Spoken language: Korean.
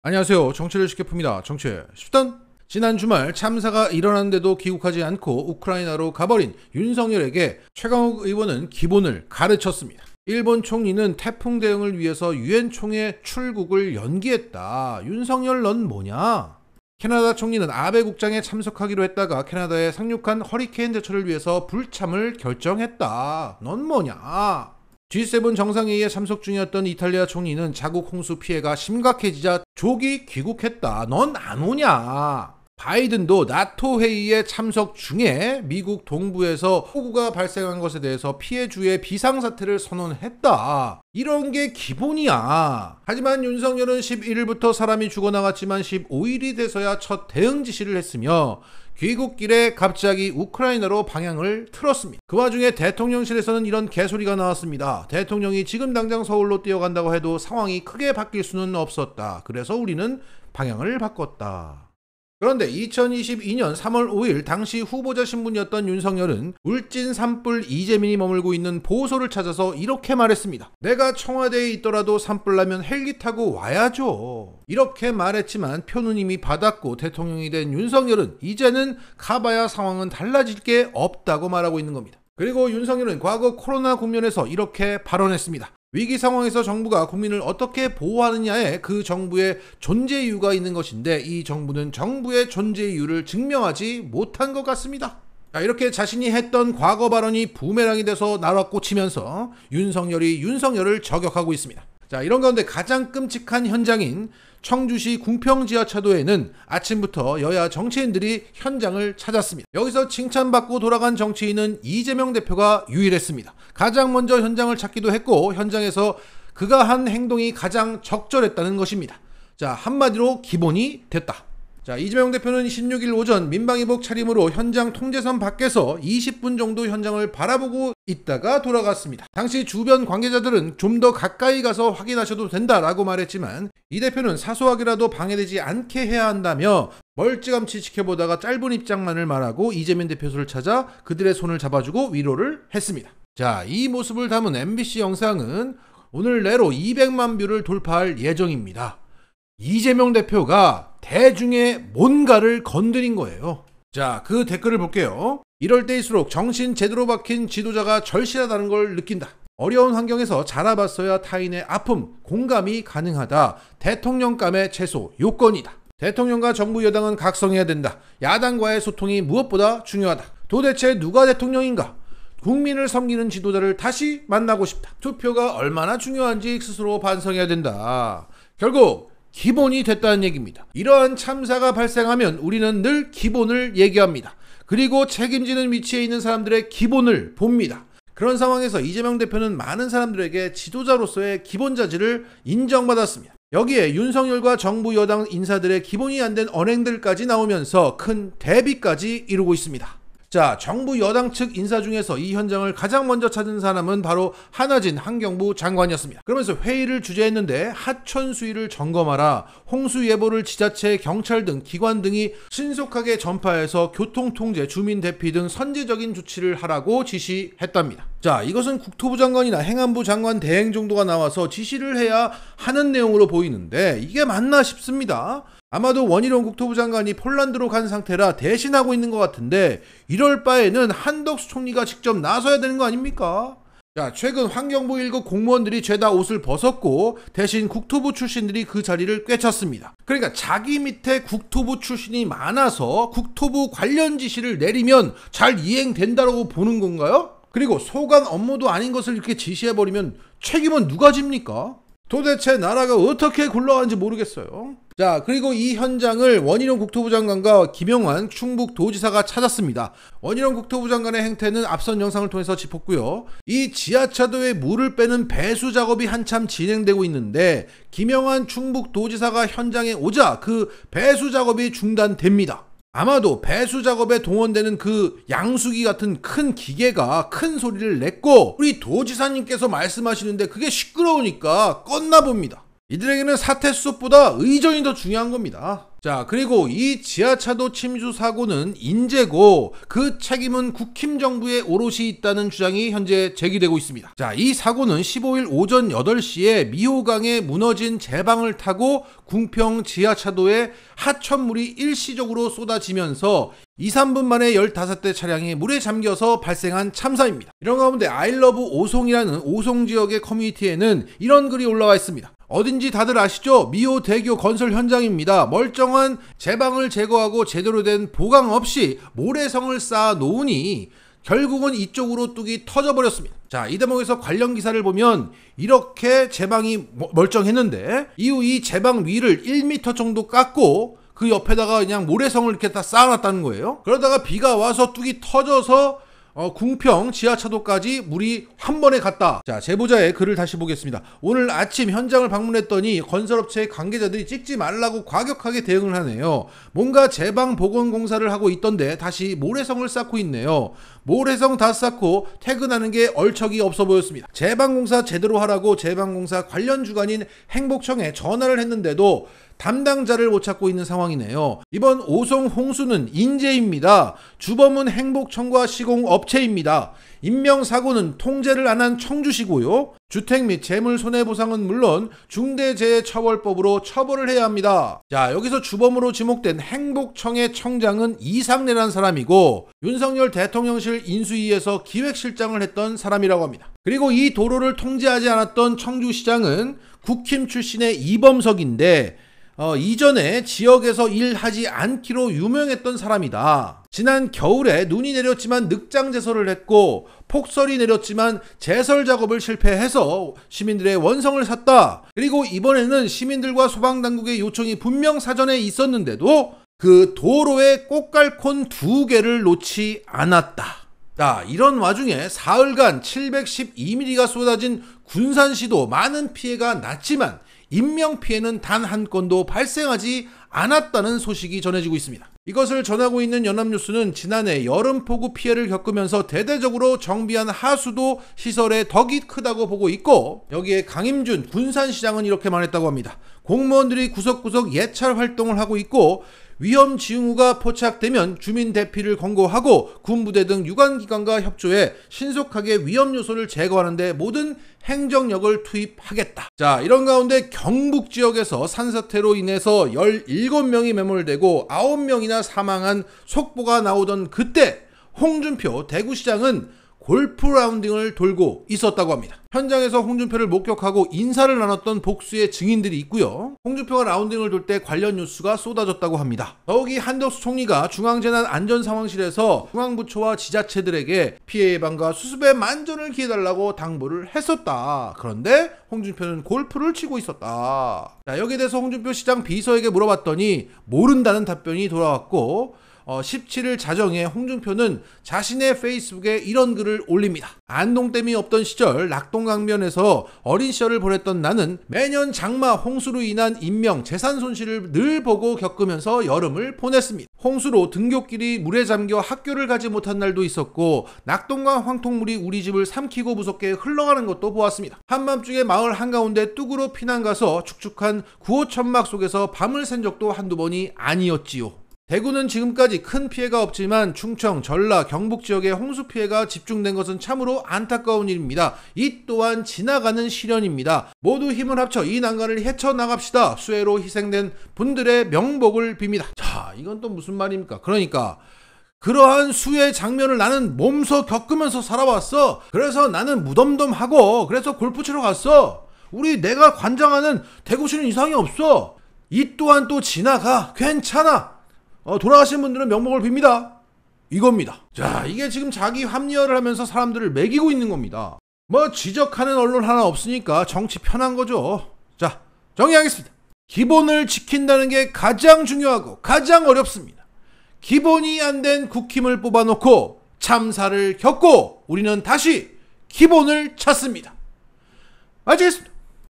안녕하세요. 정치를 쉽게 풉니다. 정치 쉽단. 지난 주말 참사가 일어났는데도 귀국하지 않고 우크라이나로 가버린 윤석열에게 최강욱 의원은 기본을 가르쳤습니다. 일본 총리는 태풍 대응을 위해서 유엔 총회 출국을 연기했다. 윤석열 넌 뭐냐? 캐나다 총리는 아베 국장에 참석하기로 했다가 캐나다에 상륙한 허리케인 대처를 위해서 불참을 결정했다. 넌 뭐냐? G7 정상회의에 참석 중이었던 이탈리아 총리는 자국 홍수 피해가 심각해지자 조기 귀국했다. 넌 안 오냐? 바이든도 나토 회의에 참석 중에 미국 동부에서 폭우가 발생한 것에 대해서 피해주의 비상사태를 선언했다. 이런 게 기본이야. 하지만 윤석열은 11일부터 사람이 죽어나갔지만 15일이 돼서야 첫 대응 지시를 했으며 귀국길에 갑자기 우크라이나로 방향을 틀었습니다. 그 와중에 대통령실에서는 이런 개소리가 나왔습니다. 대통령이 지금 당장 서울로 뛰어간다고 해도 상황이 크게 바뀔 수는 없었다. 그래서 우리는 방향을 바꿨다. 그런데 2022년 3월 5일 당시 후보자 신분이었던 윤석열은 울진 산불 이재민이 머물고 있는 보호소를 찾아서 이렇게 말했습니다. 내가 청와대에 있더라도 산불나면 헬기 타고 와야죠. 이렇게 말했지만 표는 이미 받았고 대통령이 된 윤석열은 이제는 가봐야 상황은 달라질 게 없다고 말하고 있는 겁니다. 그리고 윤석열은 과거 코로나 국면에서 이렇게 발언했습니다. 위기 상황에서 정부가 국민을 어떻게 보호하느냐에 그 정부의 존재 이유가 있는 것인데 이 정부는 정부의 존재 이유를 증명하지 못한 것 같습니다. 이렇게 자신이 했던 과거 발언이 부메랑이 돼서 날아꽂히면서 윤석열이 윤석열을 저격하고 있습니다. 이런 가운데 가장 끔찍한 현장인 청주시 궁평지하차도에는 아침부터 여야 정치인들이 현장을 찾았습니다. 여기서 칭찬받고 돌아간 정치인은 이재명 대표가 유일했습니다. 가장 먼저 현장을 찾기도 했고 현장에서 그가 한 행동이 가장 적절했다는 것입니다. 한마디로 기본이 됐다. 이재명 대표는 16일 오전 민방위복 차림으로 현장 통제선 밖에서 20분 정도 현장을 바라보고 있다가 돌아갔습니다. 당시 주변 관계자들은 좀 더 가까이 가서 확인하셔도 된다라고 말했지만 이 대표는 사소하게라도 방해되지 않게 해야 한다며 멀찌감치 지켜보다가 짧은 입장만을 말하고 이재명 대표를 찾아 그들의 손을 잡아주고 위로를 했습니다. 이 모습을 담은 MBC 영상은 오늘 내로 200만 뷰를 돌파할 예정입니다. 이재명 대표가 대중의 뭔가를 건드린 거예요. 그 댓글을 볼게요. 이럴 때일수록 정신 제대로 박힌 지도자가 절실하다는 걸 느낀다. 어려운 환경에서 자라봤어야 타인의 아픔, 공감이 가능하다. 대통령감의 최소 요건이다. 대통령과 정부 여당은 각성해야 된다. 야당과의 소통이 무엇보다 중요하다. 도대체 누가 대통령인가? 국민을 섬기는 지도자를 다시 만나고 싶다. 투표가 얼마나 중요한지 스스로 반성해야 된다. 결국 기본이 됐다는 얘기입니다. 이러한 참사가 발생하면 우리는 늘 기본을 얘기합니다. 그리고 책임지는 위치에 있는 사람들의 기본을 봅니다. 그런 상황에서 이재명 대표는 많은 사람들에게 지도자로서의 기본 자질을 인정받았습니다. 여기에 윤석열과 정부 여당 인사들의 기본이 안 된 언행들까지 나오면서 큰 대비까지 이루고 있습니다. 정부 여당 측 인사 중에서 이 현장을 가장 먼저 찾은 사람은 바로 한화진 환경부 장관이었습니다. 그러면서 회의를 주재했는데 하천 수위를 점검하라, 홍수 예보를 지자체, 경찰 등 기관 등이 신속하게 전파해서 교통통제, 주민 대피 등 선제적인 조치를 하라고 지시했답니다. 이것은 국토부 장관이나 행안부 장관 대행 정도가 나와서 지시를 해야 하는 내용으로 보이는데 이게 맞나 싶습니다. 아마도 원희룡 국토부 장관이 폴란드로 간 상태라 대신하고 있는 것 같은데 이럴 바에는 한덕수 총리가 직접 나서야 되는 거 아닙니까? 최근 환경부 1급 공무원들이 죄다 옷을 벗었고 대신 국토부 출신들이 그 자리를 꿰찼습니다. 그러니까 자기 밑에 국토부 출신이 많아서 국토부 관련 지시를 내리면 잘 이행된다고 보는 건가요? 그리고 소관 업무도 아닌 것을 이렇게 지시해버리면 책임은 누가 집니까? 도대체 나라가 어떻게 굴러가는지 모르겠어요. 그리고 이 현장을 원희룡 국토부 장관과 김영환 충북도지사가 찾았습니다. 원희룡 국토부 장관의 행태는 앞선 영상을 통해서 짚었고요. 이 지하차도에 물을 빼는 배수 작업이 한참 진행되고 있는데 김영환 충북도지사가 현장에 오자 그 배수 작업이 중단됩니다. 아마도 배수 작업에 동원되는 그 양수기 같은 큰 기계가 큰 소리를 냈고 우리 도지사님께서 말씀하시는데 그게 시끄러우니까 껐나 봅니다. 이들에게는 사태 수습보다 의전이 더 중요한 겁니다. 자, 그리고 이 지하차도 침수 사고는 인재고 그 책임은 국힘 정부에 오롯이 있다는 주장이 현재 제기되고 있습니다. 자, 이 사고는 15일 오전 8시에 미호강에 무너진 제방을 타고 궁평 지하차도에 하천물이 일시적으로 쏟아지면서 2, 3분 만에 15대 차량이 물에 잠겨서 발생한 참사입니다. 이런 가운데 아이러브 오송이라는 오송 지역의 커뮤니티에는 이런 글이 올라와 있습니다. 어딘지 다들 아시죠? 미호 대교 건설 현장입니다. 멀쩡한 제방을 제거하고 제대로 된 보강 없이 모래성을 쌓아 놓으니 결국은 이쪽으로 뚝이 터져버렸습니다. 자, 이 대목에서 관련 기사를 보면 이렇게 제방이 멀쩡했는데 이후 이 제방 위를 1m 정도 깎고 그 옆에다가 그냥 모래성을 이렇게 다 쌓아놨다는 거예요. 그러다가 비가 와서 뚝이 터져서 궁평 지하차도까지 물이 한 번에 갔다. 자, 제보자의 글을 다시 보겠습니다. 오늘 아침 현장을 방문했더니 건설업체의 관계자들이 찍지 말라고 과격하게 대응을 하네요. 뭔가 제방 복원 공사를 하고 있던데 다시 모래성을 쌓고 있네요. 모래성 다 쌓고 퇴근하는 게 얼척이 없어 보였습니다. 제방 공사 제대로 하라고 제방 공사 관련 주관인 행복청에 전화를 했는데도 담당자를 못 찾고 있는 상황이네요. 이번 오송 홍수는 인재입니다. 주범은 행복청과 시공업체입니다. 인명사고는 통제를 안 한 청주시고요. 주택 및 재물 손해보상은 물론 중대재해처벌법으로 처벌을 해야 합니다. 자, 여기서 주범으로 지목된 행복청의 청장은 이상래라는 사람이고 윤석열 대통령실 인수위에서 기획실장을 했던 사람이라고 합니다. 그리고 이 도로를 통제하지 않았던 청주시장은 국힘 출신의 이범석인데 이전에 지역에서 일하지 않기로 유명했던 사람이다. 지난 겨울에 눈이 내렸지만 늑장 제설을 했고 폭설이 내렸지만 제설 작업을 실패해서 시민들의 원성을 샀다. 그리고 이번에는 시민들과 소방당국의 요청이 분명 사전에 있었는데도 그 도로에 꽃갈콘 2개를 놓지 않았다. 자, 이런 와중에 사흘간 712mm가 쏟아진 군산시도 많은 피해가 났지만 인명피해는 단 한 건도 발생하지 않았다는 소식이 전해지고 있습니다. 이것을 전하고 있는 연합뉴스는 지난해 여름폭우 피해를 겪으면서 대대적으로 정비한 하수도 시설의 덕이 크다고 보고 있고 여기에 강임준 군산시장은 이렇게 말했다고 합니다. 공무원들이 구석구석 예찰 활동을 하고 있고 위험 징후가 포착되면 주민 대피를 권고하고 군부대 등 유관기관과 협조해 신속하게 위험 요소를 제거하는 데 모든 행정력을 투입하겠다. 자, 이런 가운데 경북 지역에서 산사태로 인해서 17명이 매몰되고 9명이나 사망한 속보가 나오던 그때 홍준표 대구시장은 골프 라운딩을 돌고 있었다고 합니다. 현장에서 홍준표를 목격하고 인사를 나눴던 복수의 증인들이 있고요. 홍준표가 라운딩을 돌 때 관련 뉴스가 쏟아졌다고 합니다. 더욱이 한덕수 총리가 중앙재난안전상황실에서 중앙부처와 지자체들에게 피해 예방과 수습에 만전을 기해달라고 당부를 했었다. 그런데 홍준표는 골프를 치고 있었다. 자, 여기에 대해서 홍준표 시장 비서에게 물어봤더니 모른다는 답변이 돌아왔고 17일 자정에 홍준표는 자신의 페이스북에 이런 글을 올립니다. 안동댐이 없던 시절 낙동강변에서 어린 시절을 보냈던 나는 매년 장마 홍수로 인한 인명, 재산 손실을 늘 보고 겪으면서 여름을 보냈습니다. 홍수로 등굣길이 물에 잠겨 학교를 가지 못한 날도 있었고 낙동강 황토물이 우리 집을 삼키고 무섭게 흘러가는 것도 보았습니다. 한밤중에 마을 한가운데 뚝으로 피난 가서 축축한 구호천막 속에서 밤을 샌 적도 한두 번이 아니었지요. 대구는 지금까지 큰 피해가 없지만 충청, 전라, 경북 지역에 홍수 피해가 집중된 것은 참으로 안타까운 일입니다. 이 또한 지나가는 시련입니다. 모두 힘을 합쳐 이 난관을 헤쳐나갑시다. 수해로 희생된 분들의 명복을 빕니다. 자, 이건 또 무슨 말입니까? 그러니까 그러한 수해 장면을 나는 몸소 겪으면서 살아왔어. 그래서 나는 무덤덤하고 그래서 골프 치러 갔어. 내가 관장하는 대구시는 이상이 없어. 이 또한 또 지나가. 괜찮아. 돌아가신 분들은 명복을 빕니다. 이겁니다. 자, 이게 지금 자기 합리화를 하면서 사람들을 매기고 있는 겁니다. 지적하는 언론 하나 없으니까 정치 편한 거죠. 자, 정리하겠습니다. 기본을 지킨다는 게 가장 중요하고 가장 어렵습니다. 기본이 안 된 국힘을 뽑아놓고 참사를 겪고 우리는 다시 기본을 찾습니다. 마치겠습니다.